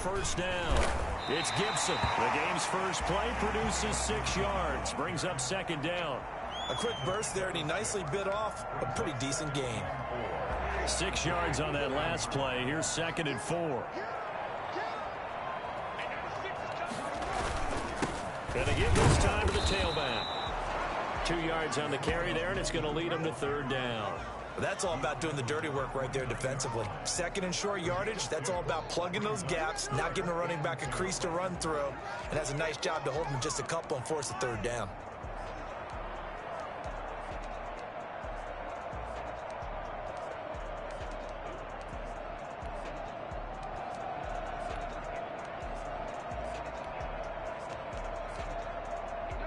first down. It's Gibson. The game's first play produces 6 yards. Brings up second down. A quick burst there, and he nicely bit off a pretty decent gain. 6 yards on that last play. Here's second and 4. Going to give this time to the tailback. 2 yards on the carry there, and it's going to lead him to third down. That's all about doing the dirty work right there defensively. Second and short yardage, that's all about plugging those gaps, not giving a running back a crease to run through, and has a nice job to hold him just a couple and force a third down.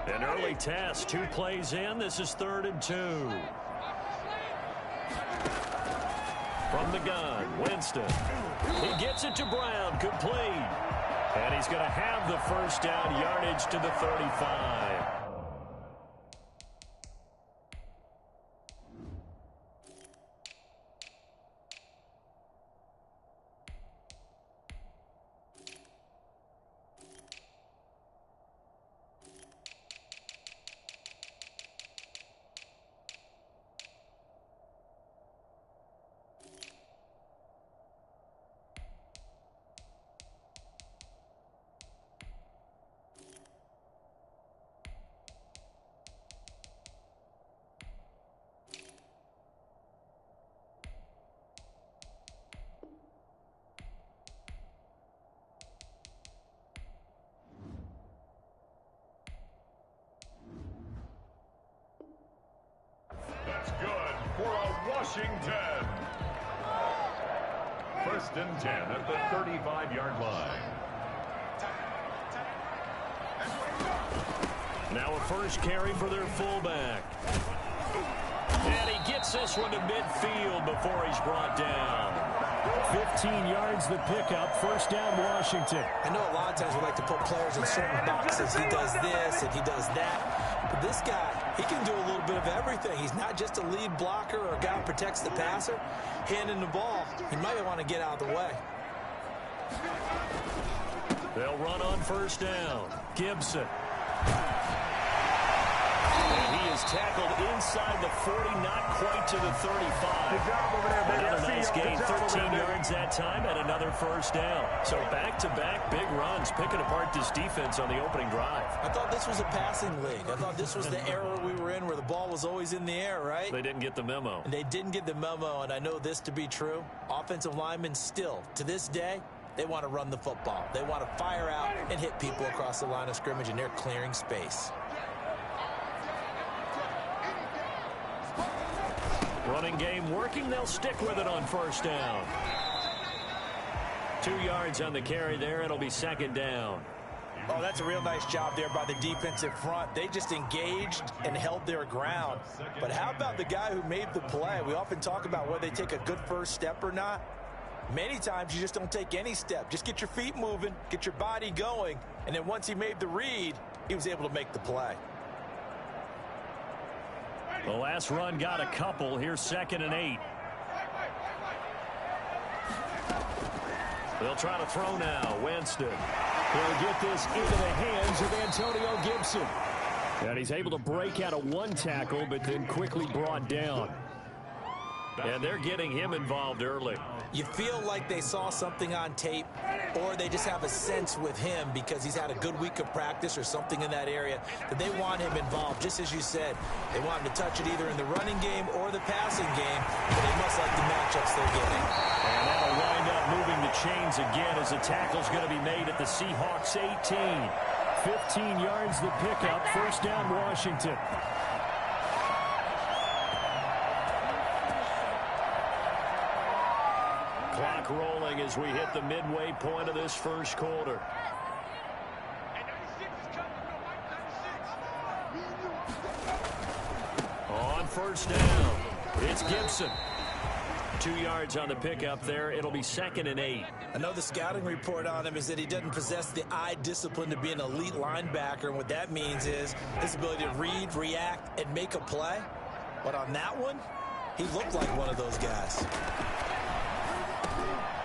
An early test, 2 plays in. This is 3rd and 2. From the gun, Winston. He gets it to Brown, complete. And he's going to have the first down, yardage to the 35. That's good for a Washington. 1st and 10 at the 35-yard line. Now a first carry for their fullback. And he gets this one to midfield before he's brought down. 15 yards the pickup, first down Washington. I know a lot of times we like to put players in certain boxes. He does this and he does that. But this guy, he can do a little bit of everything. He's not just a lead blocker or a guy who protects the passer. Handing the ball, he might want to get out of the way. They'll run on first down. Gibson. He is tackled inside the 40, not quite to the 35. Good job over there, baby. Another nice gain, 13 yards that time, and another first down. So back-to-back big runs, picking apart this defense on the opening drive. I thought this was a passing league. I thought this was the era we were in where the ball was always in the air, right? They didn't get the memo. And they didn't get the memo, and I know this to be true. Offensive linemen still, to this day, they want to run the football. They want to fire out and hit people across the line of scrimmage, and they're clearing space. Running game working. They'll stick with it on first down. 2 yards on the carry there. It'll be second down. Oh, that's a real nice job there by the defensive front. They just engaged and held their ground. But how about the guy who made the play? We often talk about whether they take a good first step or not. Many times you just don't take any step. Just get your feet moving, get your body going, and then once he made the read, he was able to make the play. The last run got a couple. Here's 2nd and 8. They'll try to throw now. Winston. He'll get this into the hands of Antonio Gibson. And he's able to break out of one tackle, but then quickly brought down. And they're getting him involved early. You feel like they saw something on tape, or they just have a sense with him because he's had a good week of practice or something in that area that they want him involved. Just as you said, they want him to touch it either in the running game or the passing game, but they must like the matchups they're getting. And that'll wind up moving the chains again as the tackle's going to be made at the Seahawks 18. 15 yards the pickup, first down Washington. Clock rolling as we hit the midway point of this first quarter. On first down, it's Gibson. 2 yards on the pickup there. It'll be 2nd and 8. I know the scouting report on him is that he doesn't possess the eye discipline to be an elite linebacker, and what that means is his ability to read, react, and make a play. But on that one, he looked like one of those guys.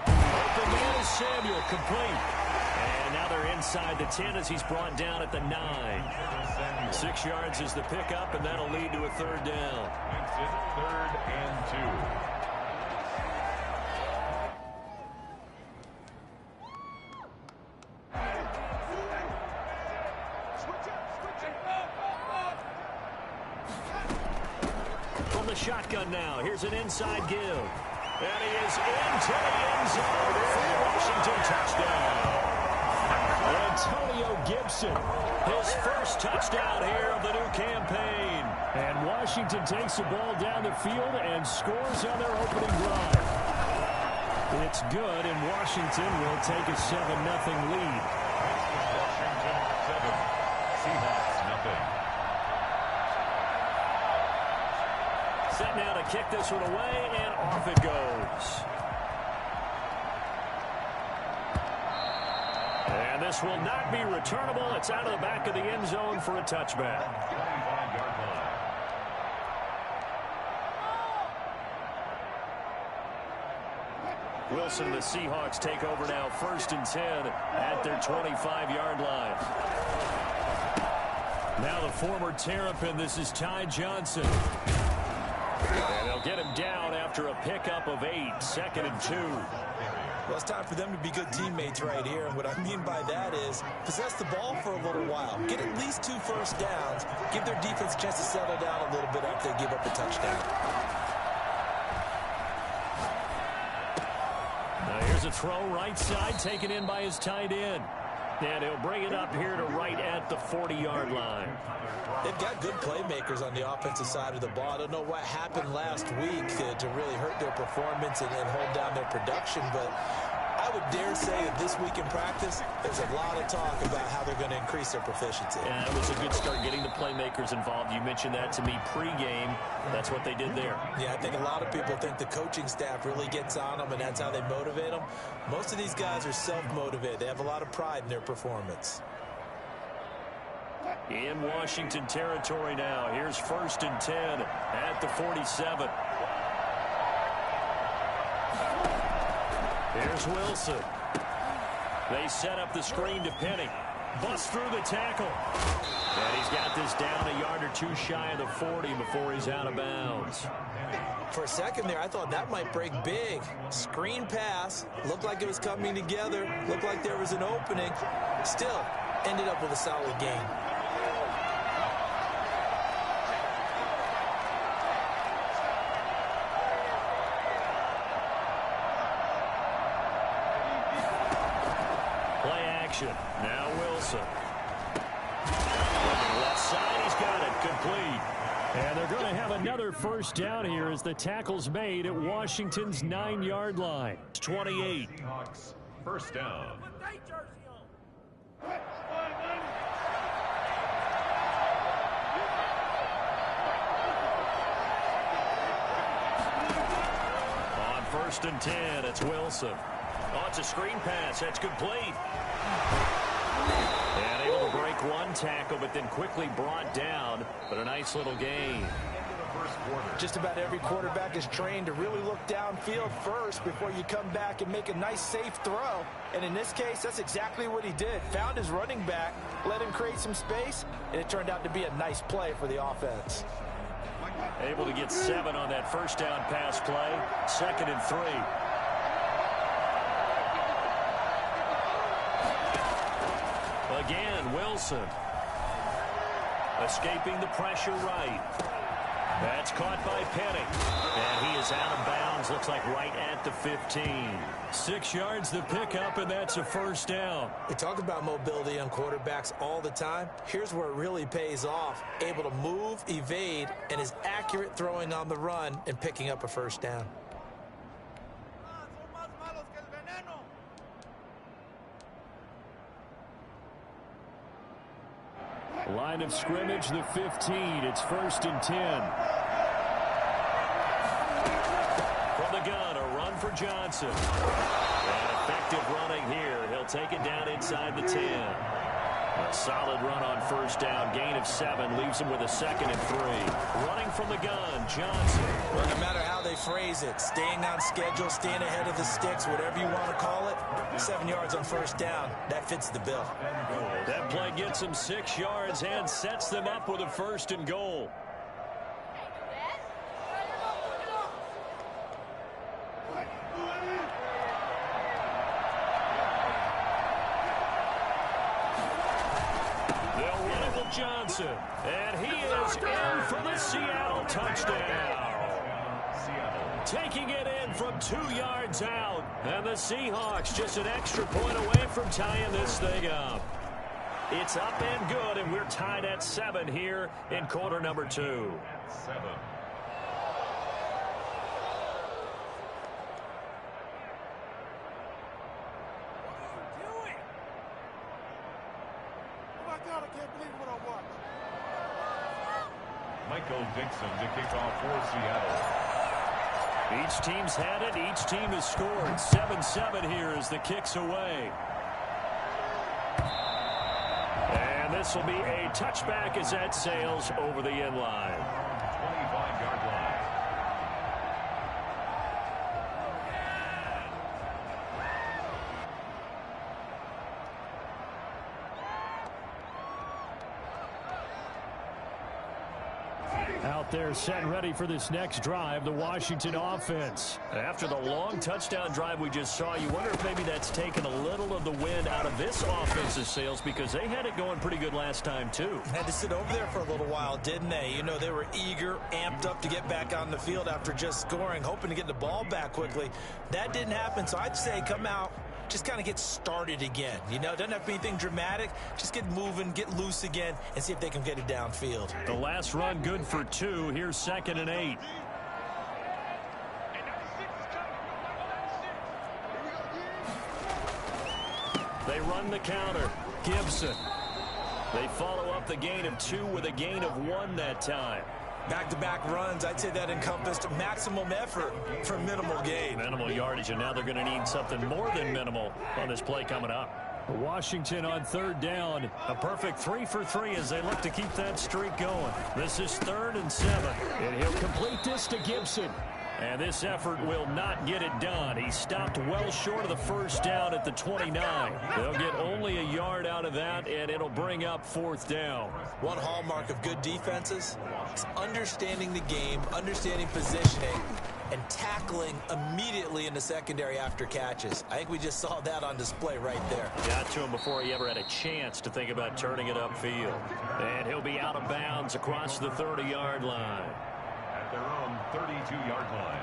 Open man is Samuel, complete. And now they're inside the 10 as he's brought down at the 9. 6 yards is the pickup, and that'll lead to a third down. Makes it 3rd and 2. From the shotgun now, here's an inside give. And he is into the end zone for the Washington touchdown. Antonio Gibson, his first touchdown here of the new campaign. And Washington takes the ball down the field and scores on their opening drive. It's good, and Washington will take a 7-0 lead. Washington 7, Seahawks nothing. Set now to kick this one away, and off it goes. And this will not be returnable. It's out of the back of the end zone for a touchback. 25-yard line. Wilson and the Seahawks take over now, 1st and 10 at their 25-yard line. Now the former Terrapin, this is Ty Johnson. And they'll get him down after a pickup of 8, 2nd and 2. Well, it's time for them to be good teammates right here. And what I mean by that is possess the ball for a little while. Get at least 2 first downs. Give their defense a chance to settle down a little bit after they give up a touchdown. Now here's a throw right side taken in by his tight end. And he'll bring it up here to right at the 40-yard line. They've got good playmakers on the offensive side of the ball. I don't know what happened last week to really hurt their performance and hold down their production, but I would dare say that this week in practice, there's a lot of talk about how they're going to increase their proficiency. Yeah, it was a good start getting the playmakers involved. You mentioned that to me pregame. That's what they did there. Yeah, I think a lot of people think the coaching staff really gets on them, and that's how they motivate them. Most of these guys are self-motivated. They have a lot of pride in their performance. In Washington territory now. Here's 1st and 10 at the 47. Here's Wilson. They set up the screen to Penny. Busts through the tackle. And he's got this down a yard or 2 shy of the 40 before he's out of bounds. For a second there, I thought that might break big. Screen pass. Looked like it was coming together. Looked like there was an opening. Still, ended up with a solid gain. Now Wilson. Looking left side, he's got it. Complete. And they're going to have another first down here as the tackle's made at Washington's 9-yard line. 28. Seahawks first down. On 1st and 10, it's Wilson. Oh, it's a screen pass. That's complete. And able to break one tackle, but then quickly brought down. But a nice little gain. Just about every quarterback is trained to really look downfield first before you come back and make a nice, safe throw. And in this case, that's exactly what he did. Found his running back, let him create some space, and it turned out to be a nice play for the offense. Able to get 7 on that first down pass play. 2nd and 3. Again, Wilson. Escaping the pressure right. That's caught by Penny. And he is out of bounds. Looks like right at the 15. 6 yards the pickup, and that's a first down. We talk about mobility on quarterbacks all the time. Here's where it really pays off. Able to move, evade, and is accurate throwing on the run and picking up a first down. Line of scrimmage, the 15. It's 1st and 10. From the gun, a run for Johnson. And effective running here. He'll take it down inside the 10. A solid run on first down. Gain of 7 leaves him with a 2nd and 3. Running from the gun, Johnson. Well, no matter how they phrase it, staying on schedule, staying ahead of the sticks, whatever you want to call it, 7 yards on first down, that fits the bill. That play gets him 6 yards and sets them up with a 1st and goal. Johnson, and he is in for the Seattle touchdown. Taking it in from 2 yards out, and the Seahawks just an extra point away from tying this thing up. It's up and good, and we're tied at 7 here in quarter number 2. 7. Michael Dixon to kick off for Seattle. Each team's had it. Each team has scored. 7-7 here as the kick's away. And this will be a touchback as that sails over the end line. 25-yard line. Out there set and ready for this next drive, the Washington offense. After the long touchdown drive we just saw, you wonder if maybe that's taken a little of the wind out of this offense's sails because they had it going pretty good last time too. Had to sit over there for a little while, didn't they? You know, they were eager, amped up to get back on the field after just scoring, hoping to get the ball back quickly. That didn't happen, so I'd say come out, just kind of get started again. You know, doesn't have to be anything dramatic. Just get moving, get loose again, and see if they can get it downfield. The last run good for 2. Here's 2nd and 8. They run the counter. Gibson. They follow up the gain of 2 with a gain of 1 that time. Back-to-back runs, I'd say that encompassed maximum effort for minimal gain. Minimal yardage, and now they're going to need something more than minimal on this play coming up. Washington on 3rd down. A perfect 3 for 3 as they look to keep that streak going. This is 3rd and 7. And he'll complete this to Gibson. And this effort will not get it done. He stopped well short of the first down at the 29. They'll get only a yard out of that, and it'll bring up 4th down. One hallmark of good defenses is understanding the game, understanding positioning, and tackling immediately in the secondary after catches. I think we just saw that on display right there. Got to him before he ever had a chance to think about turning it upfield. And he'll be out of bounds across the 30-yard line. At their own 32-yard line.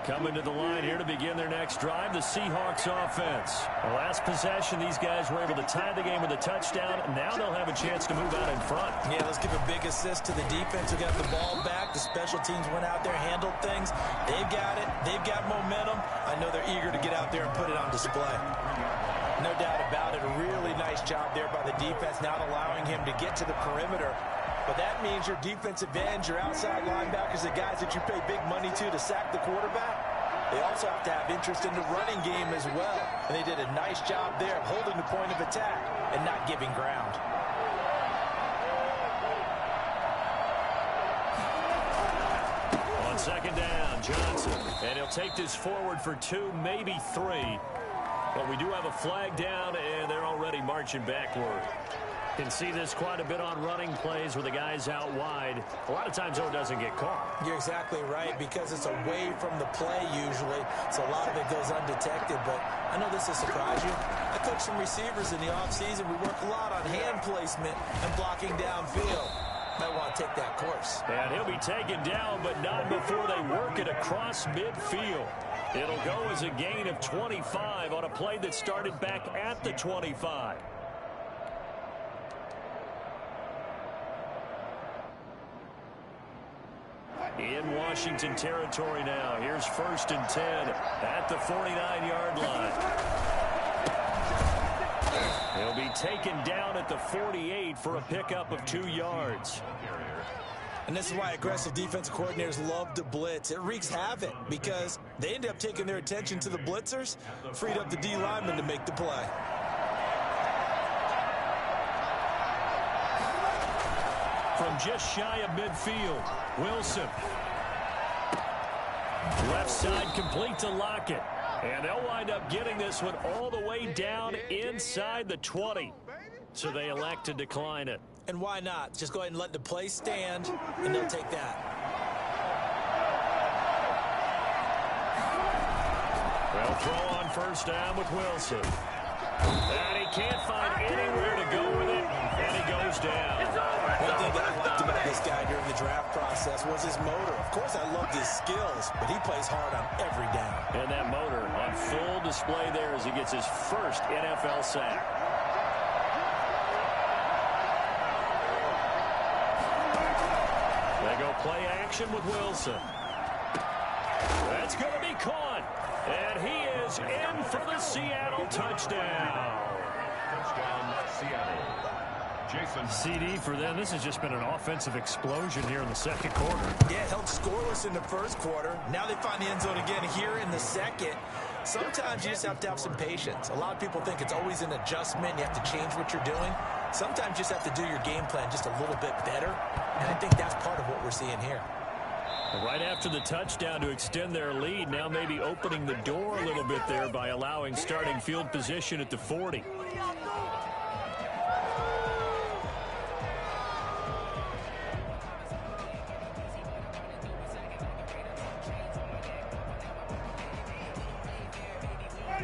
Coming to the line here to begin their next drive, the Seahawks offense. The last possession, these guys were able to tie the game with a touchdown. Now they'll have a chance to move out in front. Yeah, let's give a big assist to the defense who got the ball back. The special teams went out there, handled things. They've got it. They've got momentum. I know they're eager to get out there and put it on display. No doubt about it. A really nice job there by the defense, not allowing him to get to the perimeter. But that means your defensive ends, your outside linebackers, the guys that you pay big money to sack the quarterback, they also have to have interest in the running game as well. And they did a nice job there of holding the point of attack and not giving ground. On 2nd down, Johnson. And he'll take this forward for 2, maybe 3. But we do have a flag down, and they're already marching backward. Can see this quite a bit on running plays where the guy's out wide. A lot of times, though, it doesn't get caught. You're exactly right, because it's away from the play usually, so a lot of it goes undetected. But I know this will surprise you. I coach some receivers in the offseason. We work a lot on hand placement and blocking downfield. Might want to take that course. And he'll be taken down, but not before they work it across midfield. It'll go as a gain of 25 on a play that started back at the 25. In Washington territory now. Here's 1st and 10 at the 49-yard line. He'll be taken down at the 48 for a pickup of 2 yards. And this is why aggressive defensive coordinators love to blitz. It wreaks havoc because they end up taking their attention to the blitzers, freed up the D lineman to make the play. From just shy of midfield, Wilson. Left side complete to Lockett. And they'll wind up getting this one all the way down inside the 20. So they elect to decline it. And why not? Just go ahead and let the play stand, and they'll take that. They'll throw on first down with Wilson. And he can't find anywhere to go with it, and he goes down. One thing that I liked about this guy during the draft process was his motor. Of course, I loved his skills, but he plays hard on every down. And that motor on full display there as he gets his first NFL sack. They go play action with Wilson. That's going to be caught. And he is in for the Seattle touchdown. Touchdown, Seattle. Jason. CD for them. This has just been an offensive explosion here in the second quarter. Yeah, held scoreless in the first quarter. Now they find the end zone again here in the second. Sometimes you just have to have some patience. A lot of people think it's always an adjustment. You have to change what you're doing. Sometimes you just have to do your game plan just a little bit better. And I think that's part of what we're seeing here. Right after the touchdown to extend their lead, now maybe opening the door a little bit there by allowing starting field position at the 40.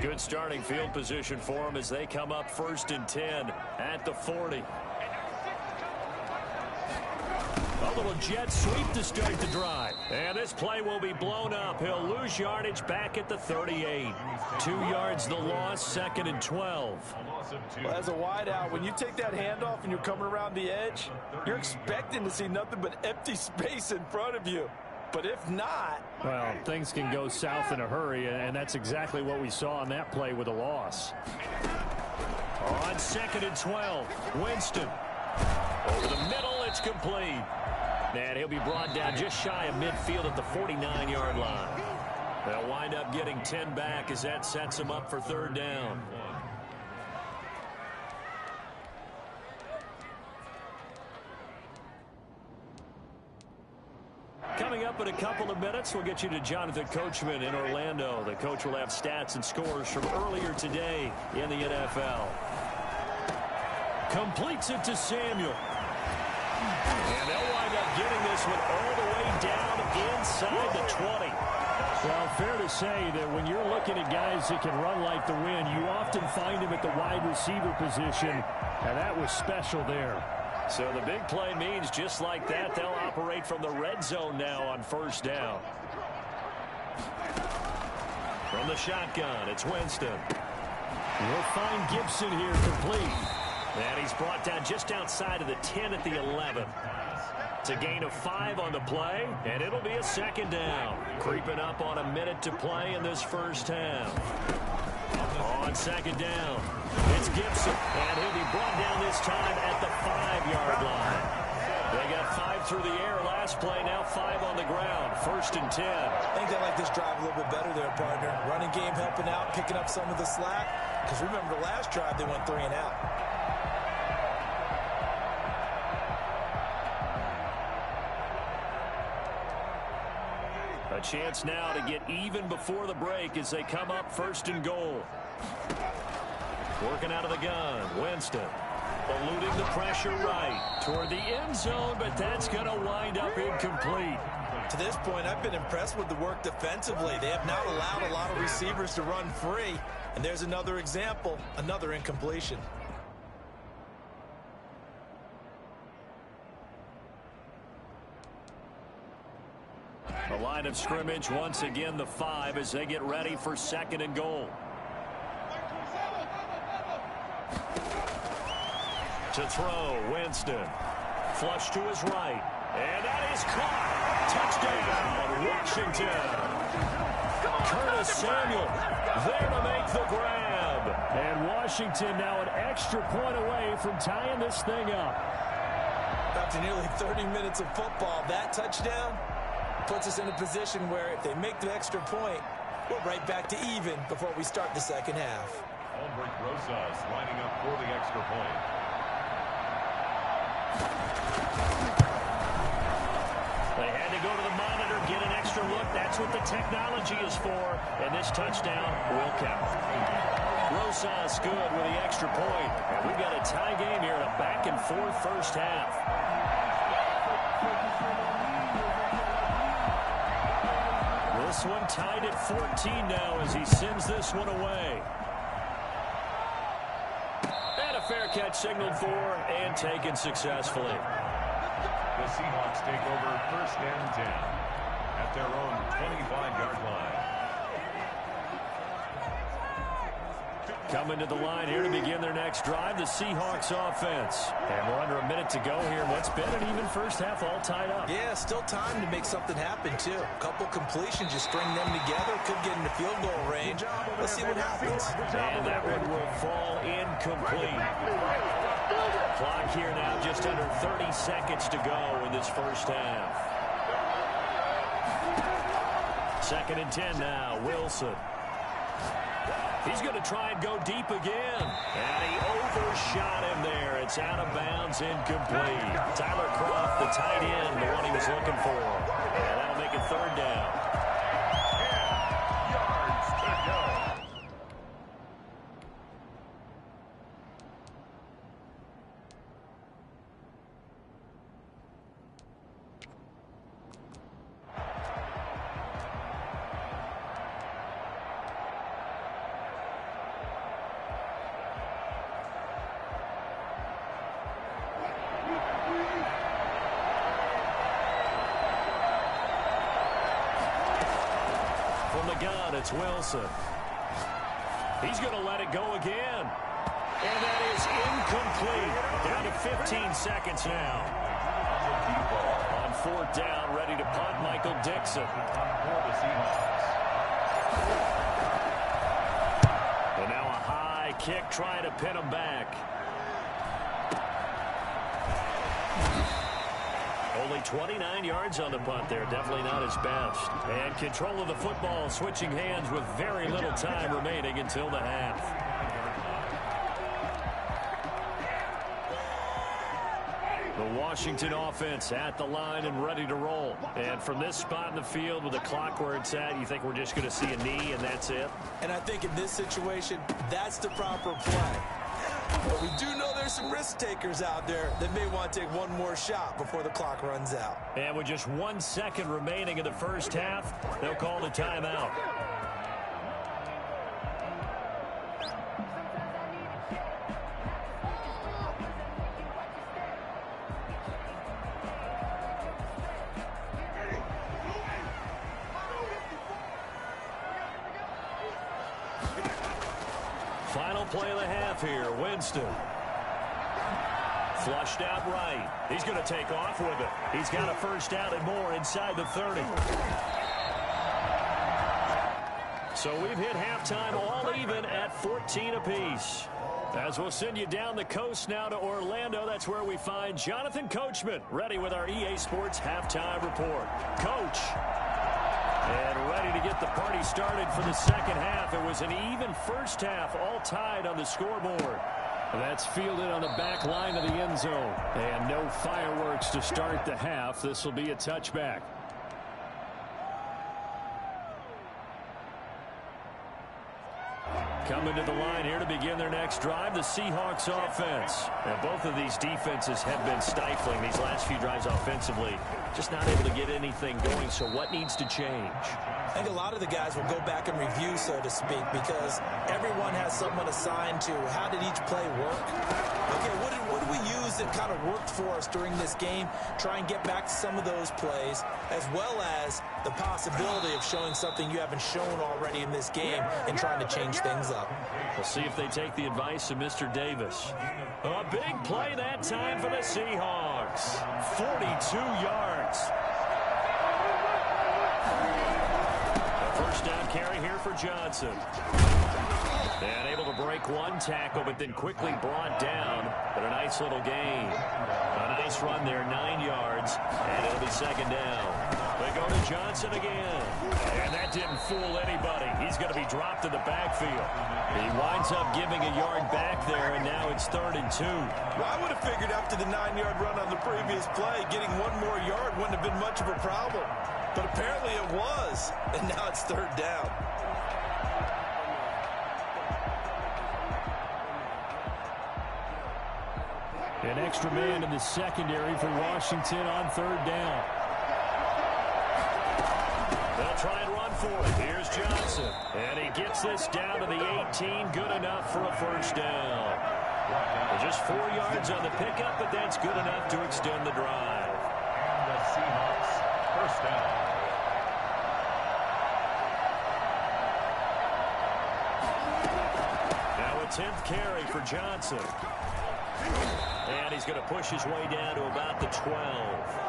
Good starting field position for them as they come up 1st and 10 at the 40. A little jet sweep to start the drive. And this play will be blown up. He'll lose yardage back at the 38. 2 yards the loss, 2nd and 12. Well, as a wideout, when you take that handoff and you're coming around the edge, you're expecting to see nothing but empty space in front of you. But if not... Well, things can go south in a hurry, and that's exactly what we saw on that play with a loss. On 2nd and 12, Winston. Over the middle, it's complete. And he'll be brought down just shy of midfield at the 49-yard line. They'll wind up getting 10 back as that sets them up for 3rd down. Coming up in a couple of minutes, we'll get you to Jonathan Coachman in Orlando. The coach will have stats and scores from earlier today in the NFL. Completes it to Samuel. And they'll wind up getting this one all the way down inside the 20. Well, fair to say that when you're looking at guys that can run like the wind, you often find them at the wide receiver position, and that was special there. So the big play means just like that, they'll operate from the red zone now on 1st down. From the shotgun, it's Winston. We'll find Gibson here complete. And he's brought down just outside of the 10 at the 11. It's a gain of 5 on the play, and it'll be a 2nd down. Creeping up on a minute to play in this 1st half. On 2nd down, it's Gibson, and he'll be brought down this time at the 5-yard line. They got 5 through the air last play, now 5 on the ground, 1st and 10. I think they like this drive a little bit better there, partner. Running game helping out, picking up some of the slack. Because remember the last drive, they went 3 and out. A chance now to get even before the break as they come up 1st and goal. Working out of the gun, Winston. Eluding the pressure right toward the end zone, but that's going to wind up incomplete. To this point, I've been impressed with the work defensively. They have not allowed a lot of receivers to run free. And there's another example, another incompletion. The line of scrimmage, once again, the 5 as they get ready for 2nd and goal. To throw, Winston. Flush to his right. And that is caught. Touchdown, Washington. Curtis Samuel there to make the grab. And Washington now an extra point away from tying this thing up. After nearly 30 minutes of football, that touchdown puts us in a position where if they make the extra point, we're right back to even before we start the second half. Albert Rosas lining up for the extra point. They had to go to the monitor, get an extra look. That's what the technology is for. And this touchdown will count. Rosas good with the extra point. And we've got a tie game here in a back-and-forth first half. This one tied at 14 now as he sends this one away. And a fair catch signaled for and taken successfully. The Seahawks take over first and 10 at their own 25-yard line. Coming to the line here to begin their next drive, the Seahawks offense. And we're under a minute to go here in what's been an even first half, all tied up. Yeah, still time to make something happen, too. A couple completions, you string them together, could get into field goal range. Let's see what happens. And that one will fall incomplete. Clock here now just under 30 seconds to go in this first half. 2nd and 10 now, Wilson. He's going to try and go deep again. And he overshot him there. It's out of bounds, incomplete. Tyler Kroft, the tight end, the one he was looking for. And that'll make it 3rd down. 10 yards to go. It's Wilson. He's going to let it go again. And that is incomplete. Down to 15 seconds now. On 4th down, ready to punt, Michael Dixon. And now a high kick trying to pin him back. Only 29 yards on the punt there. Definitely not his best. And control of the football switching hands with very little time remaining until the half. The Washington offense at the line and ready to roll. And from this spot in the field with the clock where it's at, you think we're just going to see a knee and that's it? And I think in this situation, that's the proper play. But we do know there's some risk takers out there that may want to take one more shot before the clock runs out. And with just 1 second remaining in the first half, they'll call the timeout. Final play of the half here. Winston. Flushed out right. He's going to take off with it. He's got a first down and more inside the 30. So we've hit halftime all even at 14 apiece. As we'll send you down the coast now to Orlando, that's where we find Jonathan Coachman ready with our EA Sports halftime report. Coach. And ready to get the party started for the second half. It was an even first half, all tied on the scoreboard. That's fielded on the back line of the end zone. And no fireworks to start the half. This will be a touchback. Coming to the line here to begin their next drive, the Seahawks offense. And both of these defenses have been stifling these last few drives offensively. Just not able to get anything going, so what needs to change? I think a lot of the guys will go back and review, so to speak, because everyone has someone assigned to how did each play work. Okay, what did we use that kind of worked for us during this game? Try and get back to some of those plays, as well as the possibility of showing something you haven't shown already in this game and trying to change things up. We'll see if they take the advice of Mr. Davis. A big play that time for the Seahawks. 42 yards. A first down carry here for Johnson. And able to break one tackle, but then quickly brought down. But a nice little gain. A nice run there, 9 yards. And it'll be second down. They go to Johnson again. And that didn't fool anybody. He's going to be dropped in the backfield. He winds up giving a yard back there, and now it's 3rd and 2. Well, I would have figured after the 9-yard run on the previous play, getting one more yard wouldn't have been much of a problem. But apparently it was, and now it's 3rd down. An extra man in the secondary for Washington on 3rd down. They'll try and run for it. Here's Johnson. And he gets this down to the 18. Good enough for a 1st down. Just 4 yards on the pickup, but that's good enough to extend the drive. And the Seahawks 1st down. Now a 10th carry for Johnson. And he's going to push his way down to about the 12.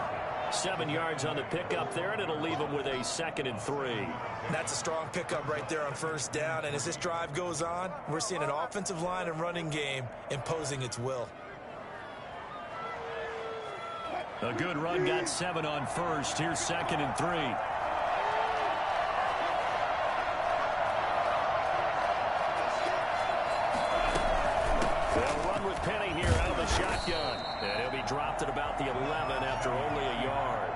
7 yards on the pickup there, and it'll leave him with a 2nd and 3. That's a strong pickup right there on 1st down. And as this drive goes on, we're seeing an offensive line and running game imposing its will. A good run, got 7 on 1st. Here's 2nd and 3. Penny here out of the shotgun. And he'll be dropped at about the 11 after only a yard.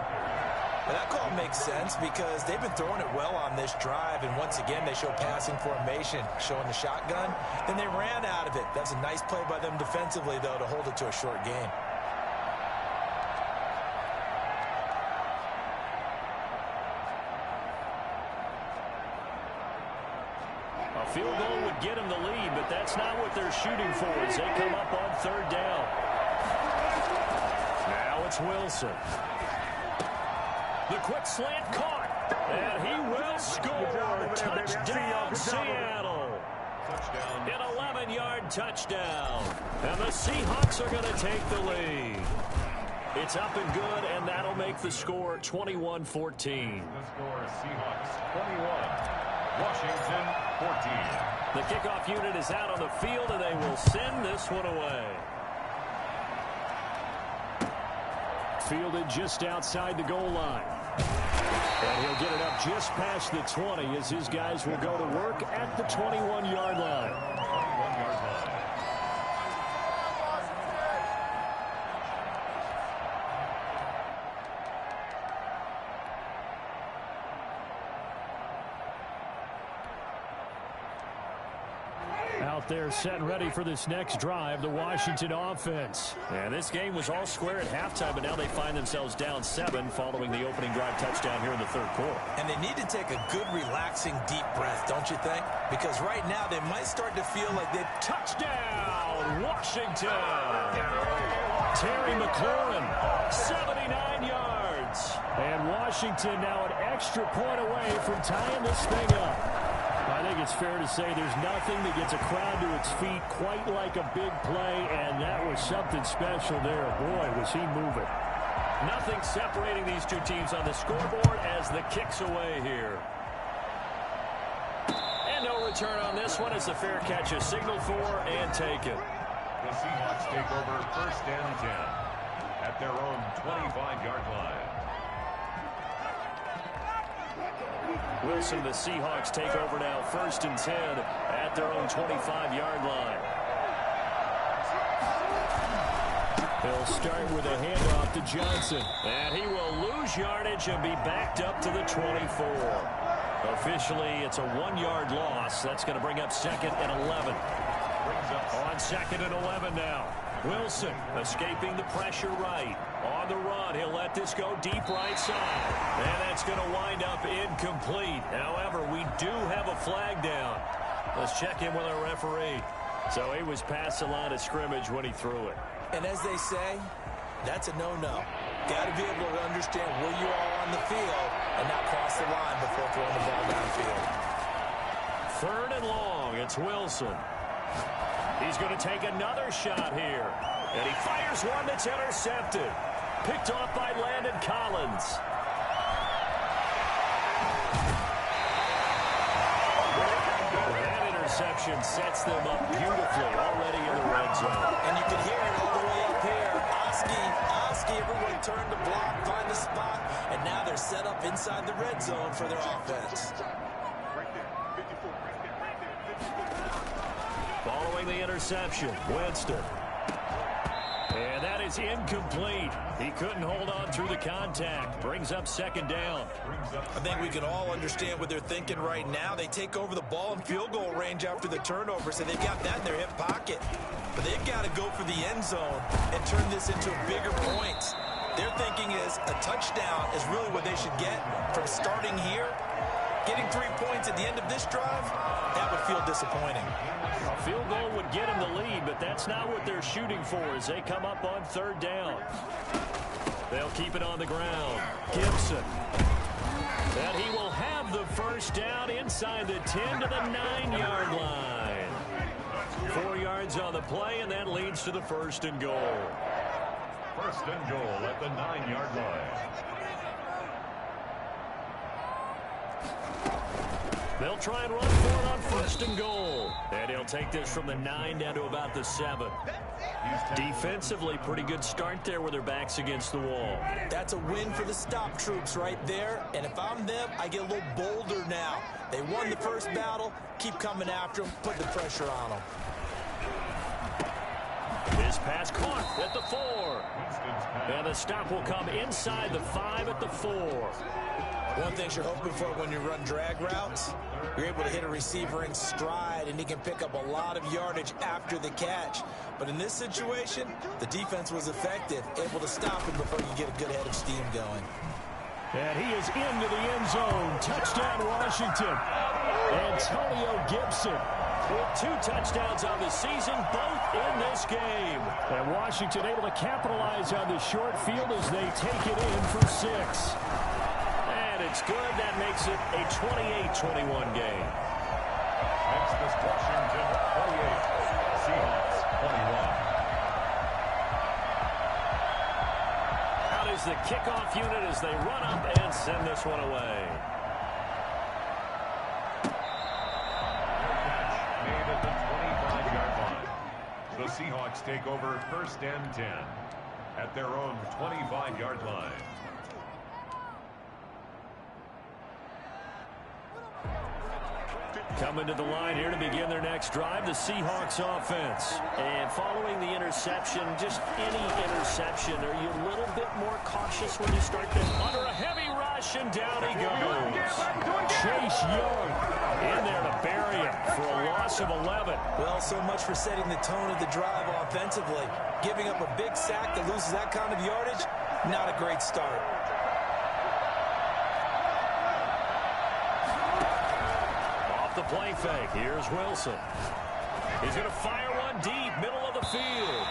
And that call makes sense because they've been throwing it well on this drive. And once again, they show passing formation, showing the shotgun. Then they ran out of it. That's a nice play by them defensively, though, to hold it to a short game. Field goal would get him the lead, but that's not what they're shooting for as they come up on 3rd down. Now it's Wilson. The quick slant caught, and he will score. Touchdown, Seattle. An 11-yard touchdown. And the Seahawks are going to take the lead. It's up and good, and that'll make the score 21-14. The score is Seahawks 21. Washington 14. The kickoff unit is out on the field, and they will send this one away. Fielded just outside the goal line. And he'll get it up just past the 20 as his guys will go to work at the 21-yard line. 21-yard line. Out there set and ready for this next drive, the Washington offense. And this game was all square at halftime, but now they find themselves down 7 following the opening drive touchdown here in the 3rd quarter. And they need to take a good, relaxing, deep breath, don't you think? Because right now they might start to feel like they've... Touchdown, Washington! Terry McLaurin, 79 yards. And Washington now an extra point away from tying this thing up. I think it's fair to say there's nothing that gets a crowd to its feet quite like a big play, and that was something special there. Boy, was he moving. Nothing separating these two teams on the scoreboard as the kick's away here. And no return on this one as the fair catch is signaled for and taken. The Seahawks take over 1st and 10 at their own 25-yard line. Wilson, the Seahawks take over now 1st and 10 at their own 25-yard line. They'll start with a handoff to Johnson. And he will lose yardage and be backed up to the 24. Officially, it's a 1-yard loss. That's going to bring up 2nd and 11. On 2nd and 11 now. Wilson escaping the pressure right. On the run, he'll let this go deep right side. And that's going to wind up incomplete. However, we do have a flag down. Let's check in with our referee. So he was past the line of scrimmage when he threw it. And as they say, that's a no-no. Got to be able to understand where you are on the field and not cross the line before throwing the ball downfield. 3rd and long, it's Wilson. He's going to take another shot here. And he fires one that's intercepted. Picked off by Landon Collins. That interception sets them up beautifully already in the red zone. And you can hear it all the way up here. Oski, everyone turned to block, find the spot, and now they're set up inside the red zone for their offense. Following the interception, Winston. And that is incomplete. He couldn't hold on through the contact. Brings up second down. I think we can all understand what they're thinking right now. They take over the ball in field goal range after the turnover, so they've got that in their hip pocket. But they've got to go for the end zone and turn this into bigger points. Their thinking is a touchdown is really what they should get from starting here. Getting 3 points at the end of this drive, that would feel disappointing. A field goal would get them the lead, but that's not what they're shooting for as they come up on third down. They'll keep it on the ground. Gibson. And he will have the first down inside the 10 to the 9-yard line. 4 yards on the play, and that leads to the first and goal. First and goal at the 9-yard line. They'll try and run for it on first and goal. And he'll take this from the 9 down to about the 7. Defensively, pretty good start there with their backs against the wall. That's a win for the stop troops right there. And if I'm them, I get a little bolder now. They won the first battle. Keep coming after them. Put the pressure on them. This pass caught at the 4. And the stop will come inside the 5 at the 4. One thing you're hoping for when you run drag routes, you're able to hit a receiver in stride, and he can pick up a lot of yardage after the catch. But in this situation, the defense was effective, able to stop him before you get a good head of steam going. And he is into the end zone. Touchdown, Washington. Antonio Gibson with 2 touchdowns on the season, both in this game. And Washington able to capitalize on the short field as they take it in for 6. And it's good. That makes it a 28-21 game. Next is Washington 28, Seahawks 21. Out is the kickoff unit as they run up and send this one away. Made at the 25-yard line. The Seahawks take over first and 10 at their own 25-yard line. Coming to the line here to begin their next drive, the Seahawks offense. And following the interception, just any interception, are you a little bit more cautious when you start them? Under a heavy rush, and down he goes. Chase Young in there to bury him for a loss of 11. Well, so much for setting the tone of the drive offensively. Giving up a big sack that loses that kind of yardage, not a great start. The play fake. Here's Wilson. He's going to fire one deep, middle of the field.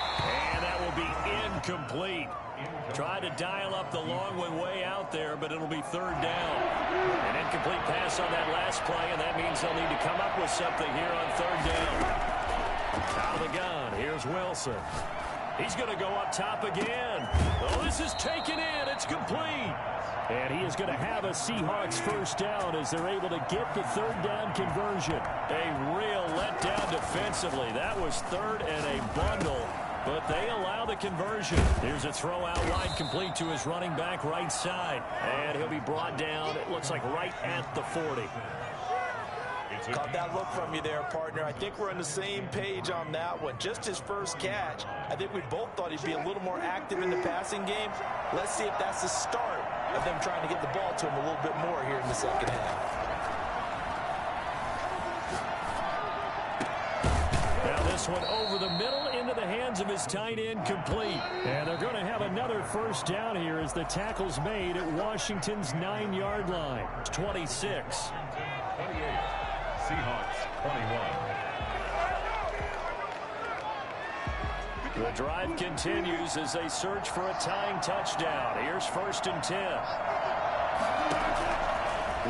And that will be incomplete. Tried to dial up the long one way out there, but it'll be third down. An incomplete pass on that last play, and that means they'll need to come up with something here on third down. Out of the gun. Here's Wilson. He's going to go up top again. Oh, this is taken in. It's complete. And he is going to have a Seahawks first down as they're able to get the third down conversion. A real letdown defensively. That was third and a bundle, but they allow the conversion. Here's a throw out wide complete to his running back right side. And he'll be brought down, it looks like right at the 40. Caught that look from you there, partner. I think we're on the same page on that one. Just his first catch. I think we both thought he'd be a little more active in the passing game. Let's see if that's the start of them trying to get the ball to him a little bit more here in the second half. Now this one over the middle into the hands of his tight end, complete. And they're going to have another first down here as the tackle's made at Washington's 9-yard line. 26. 28. Seahawks 21. The drive continues as they search for a tying touchdown. Here's first and 10.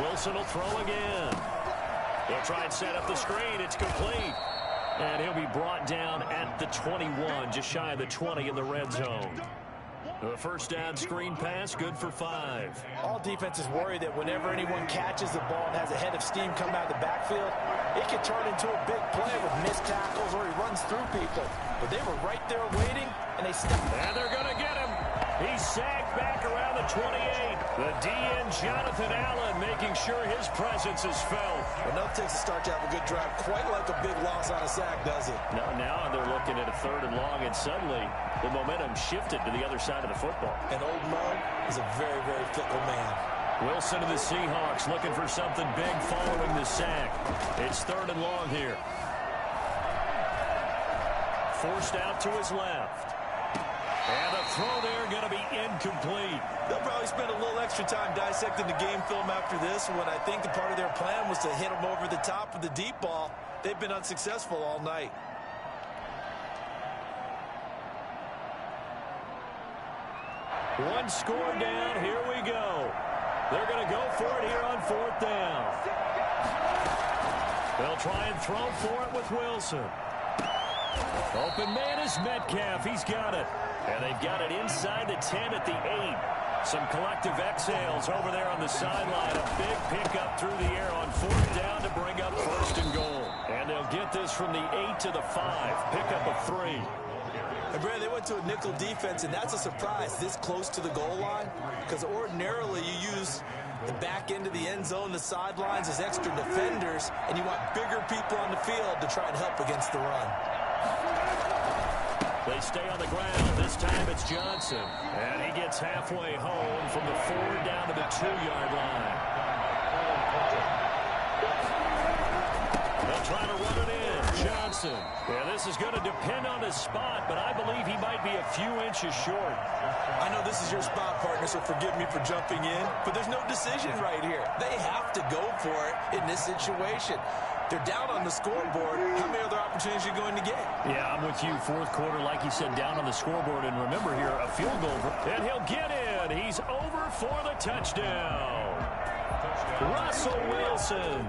Wilson will throw again. He'll try and set up the screen. It's complete. And he'll be brought down at the 21, just shy of the 20 in the red zone. The first down screen pass, good for 5. All defenses worry that whenever anyone catches the ball and has a head of steam come out of the backfield, it can turn into a big play with missed tackles or he runs through people. But they were right there waiting, and they stepped. And they're going to get him. He's sagged back around the 28. The DN, Jonathan Allen, making sure his presence is felt. Enough takes to start to have a good drive. Quite like a big loss on a sack, does it? Now they're looking at a 3rd and long, and suddenly the momentum shifted to the other side of the football. And old Mo is a very, very fickle man. Wilson of the Seahawks looking for something big following the sack. It's 3rd and long here. Forced out to his left. And the throw there going to be incomplete. They'll probably spend a little extra time dissecting the game film after this when I think the part of their plan was to hit him over the top of the deep ball. They've been unsuccessful all night. One score down. Here we go. They're going to go for it here on 4th down. They'll try and throw for it with Wilson. Open man is Metcalf. He's got it. And they've got it inside the 10 at the 8. Some collective exhales over there on the sideline. A big pickup through the air on 4th down to bring up 1st and goal. And they'll get this from the 8 to the 5. Pickup of 3. And Brad, they went to a nickel defense, and that's a surprise this close to the goal line, because ordinarily you use the back end of the end zone, the sidelines as extra defenders, and you want bigger people on the field to try and help against the run. They stay on the ground. This time it's Johnson. And he gets halfway home from the 4 down to the 2-yard line. They'll try to run it in. Johnson. Yeah, this is going to depend on his spot, but I believe he might be a few inches short. I know this is your spot, partner, so forgive me for jumping in, but there's no decision right here. They have to go for it in this situation. They're down on the scoreboard. How many other opportunities are you going to get? Yeah, I'm with you. 4th quarter, like you said, down on the scoreboard. And remember here, a field goal. And he'll get in. He's over for the touchdown. Russell Wilson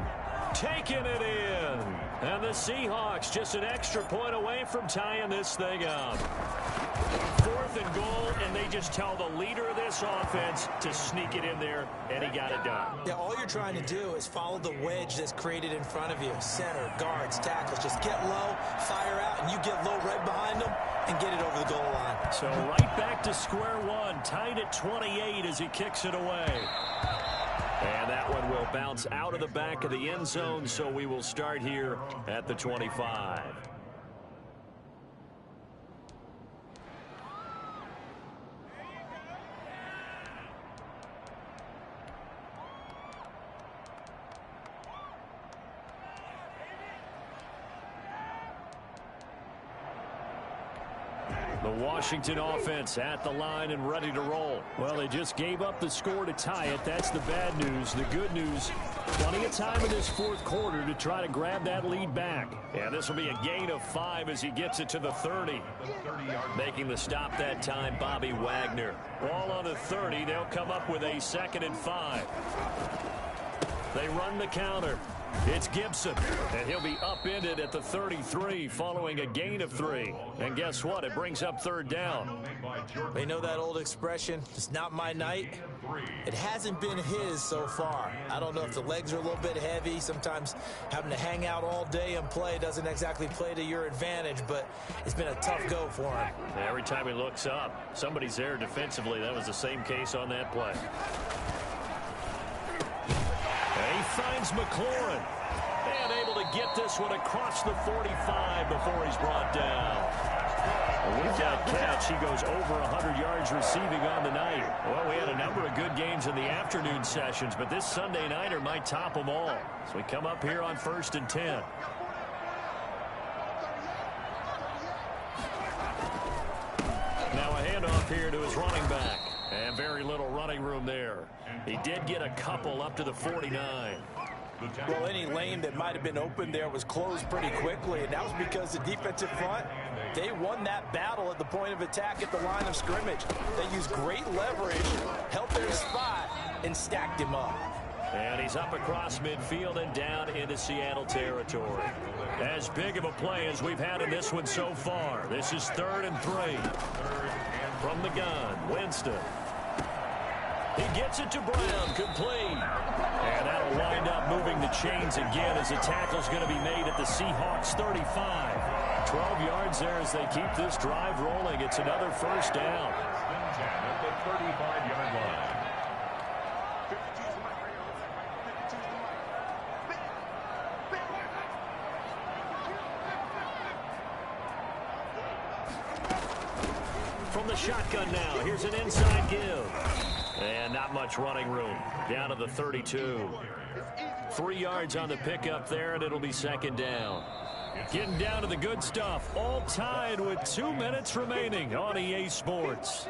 taking it in. And the Seahawks just an extra point away from tying this thing up. 4th and goal, and they just tell the leader of this offense to sneak it in there, and he got it done. Yeah, all you're trying to do is follow the wedge that's created in front of you. Center, guards, tackles. Just get low, fire out, and you get low right behind them and get it over the goal line. So right back to square one, tied at 28 as he kicks it away. And that one will bounce out of the back of the end zone, so we will start here at the 25. The Washington offense at the line and ready to roll. Well, they just gave up the score to tie it. That's the bad news. The good news, plenty of time in this 4th quarter to try to grab that lead back. And this will be a gain of 5 as he gets it to the 30. Making the stop that time, Bobby Wagner. Ball on the 30. They'll come up with a 2nd and 5. They run the counter. It's Gibson, and he'll be upended at the 33 following a gain of 3. And guess what? It brings up 3rd down. They know that old expression, it's not my night. It hasn't been his so far. I don't know if the legs are a little bit heavy. Sometimes having to hang out all day and play doesn't exactly play to your advantage, but it's been a tough go for him. Every time he looks up, somebody's there defensively. That was the same case on that play. And he finds McLaurin. And able to get this one across the 45 before he's brought down. And with that catch, he goes over 100 yards receiving on the night. Well, we had a number of good games in the afternoon sessions, but this Sunday nighter might top them all. So we come up here on 1st and 10. Now a handoff here to his running back. And very little running room there. He did get a couple up to the 49. Well, any lane that might have been open there was closed pretty quickly, and that was because the defensive front, they won that battle at the point of attack at the line of scrimmage. They used great leverage, held their spot, and stacked him up. And he's up across midfield and down into Seattle territory. As big of a play as we've had in this one so far. This is 3rd and 3. From the gun, Winston. He gets it to Brown, complete. And that'll wind up moving the chains again as the tackle's going to be made at the Seahawks 35. 12 yards there as they keep this drive rolling. It's another first down. At the 35-yard line. From the shotgun now, here's an inside give. And not much running room. Down to the 32. 3 yards on the pickup there, and it'll be second down. Getting down to the good stuff. All tied with 2 minutes remaining on EA Sports.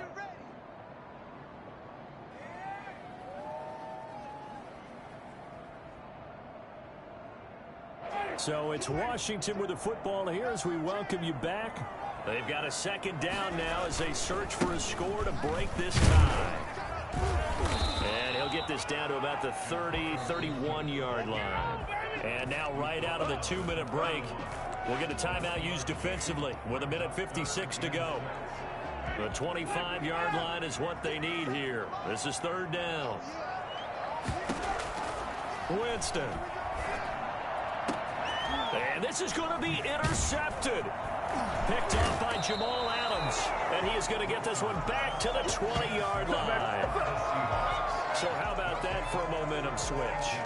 So it's Washington with the football here as we welcome you back. They've got a second down now as they search for a score to break this tie. And he'll get this down to about the 31-yard line. And now right out of the 2-minute break, we'll get a timeout used defensively with 1:56 to go. The 25-yard line is what they need here. This is third down. Winston. And this is going to be intercepted. Picked off by Jamal Adams. And he is going to get this one back to the 20-yard line. So how about that for a momentum switch?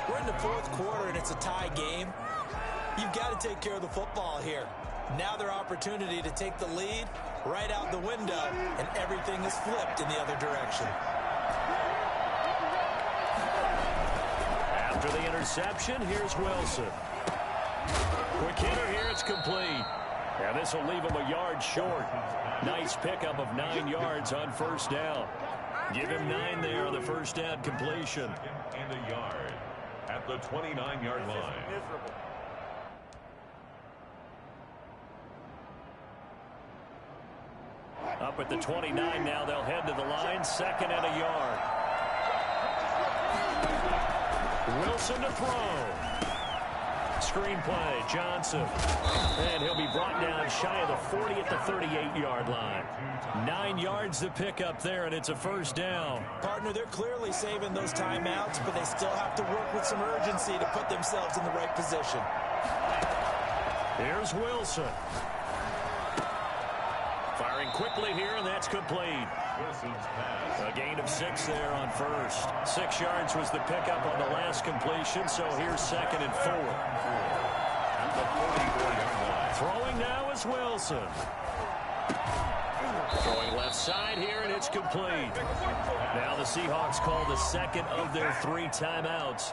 We're in the fourth quarter, and it's a tie game. You've got to take care of the football here. Now their opportunity to take the lead right out the window, and everything is flipped in the other direction. After the interception, here's Wilson. Quick hitter here, it's complete. And this will leave him a yard short. Nice pickup of 9 yards on first down. Give him 9 there on the first down completion. And a yard at the 29-yard line. Up at the 29 now, they'll head to the line. 2nd and a yard. Wilson to throw. Screenplay, Johnson. And he'll be brought down shy of the 40 at the 38-yard line. 9 yards to pick up there, and it's a first down. Partner, they're clearly saving those timeouts, but they still have to work with some urgency to put themselves in the right position. Here's Wilson. Firing quickly here, and that's complete. A gain of 6 there on first. 6 yards was the pickup on the last completion, so here's 2nd and 4. At the 44-yard line. Throwing now is Wilson. Throwing left side here, and it's complete. Now the Seahawks call the second of their 3 timeouts,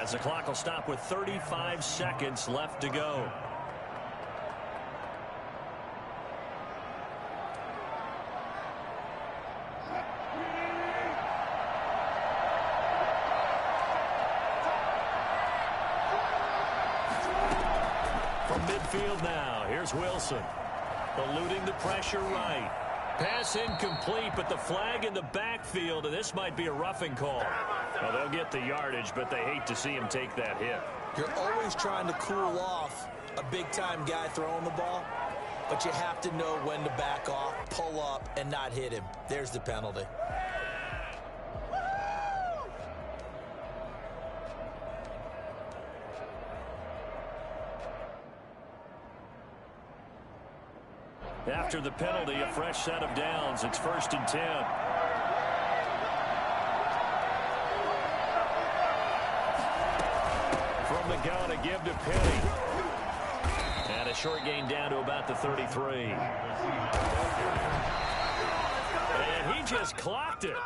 as the clock will stop with 35 seconds left to go. Midfield now. Here's Wilson. Eluding the pressure right. Pass incomplete, but the flag in the backfield, and this might be a roughing call. Well, they'll get the yardage, but they hate to see him take that hit. You're always trying to cool off a big-time guy throwing the ball, but you have to know when to back off, pull up, and not hit him. There's the penalty. After the penalty, a fresh set of downs. It's 1st and 10. From the gun, a give to Penny. And a short gain down to about the 33. And he just clocked it.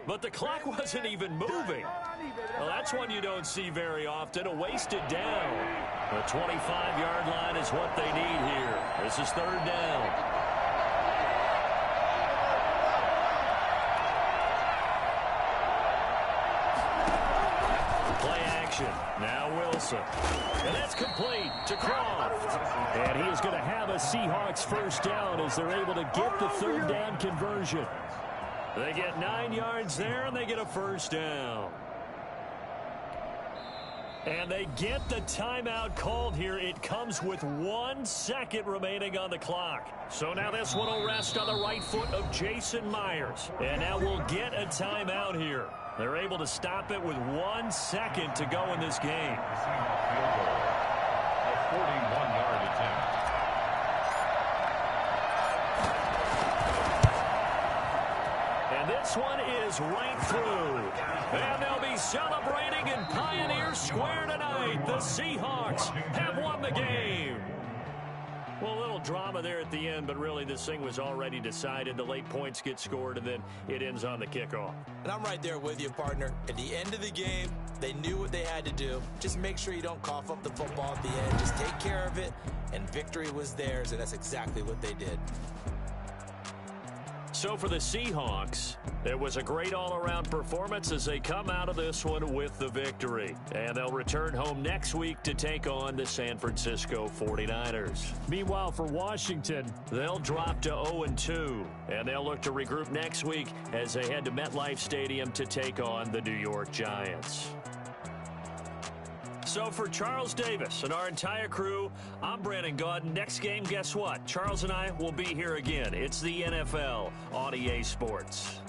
But the clock wasn't even moving. Well, that's one you don't see very often. A wasted down. The 25-yard line is what they need here. This is 3rd down. Play action. Now Wilson. And that's complete to Croft. And he is going to have a Seahawks first down as they're able to get the 3rd down conversion. They get 9 yards there, and they get a first down. And they get the timeout called here. It comes with 1 second remaining on the clock. So now this one will rest on the right foot of Jason Myers. And now we'll get a timeout here. They're able to stop it with 1 second to go in this game. A 41-yard attempt. And this one is right through. And they'll be celebrating in Pioneer Square tonight. The Seahawks have won the game. Well, a little drama there at the end, but really this thing was already decided. The late points get scored, and then it ends on the kickoff. And I'm right there with you, partner. At the end of the game, they knew what they had to do. Just make sure you don't cough up the football at the end. Just take care of it, and victory was theirs, and that's exactly what they did. So for the Seahawks, it was a great all-around performance as they come out of this one with the victory. And they'll return home next week to take on the San Francisco 49ers. Meanwhile, for Washington, they'll drop to 0-2. And they'll look to regroup next week as they head to MetLife Stadium to take on the New York Giants. So for Charles Davis and our entire crew, I'm Brandon Gaudin. Next game, guess what? Charles and I will be here again. It's the NFL on EA Sports.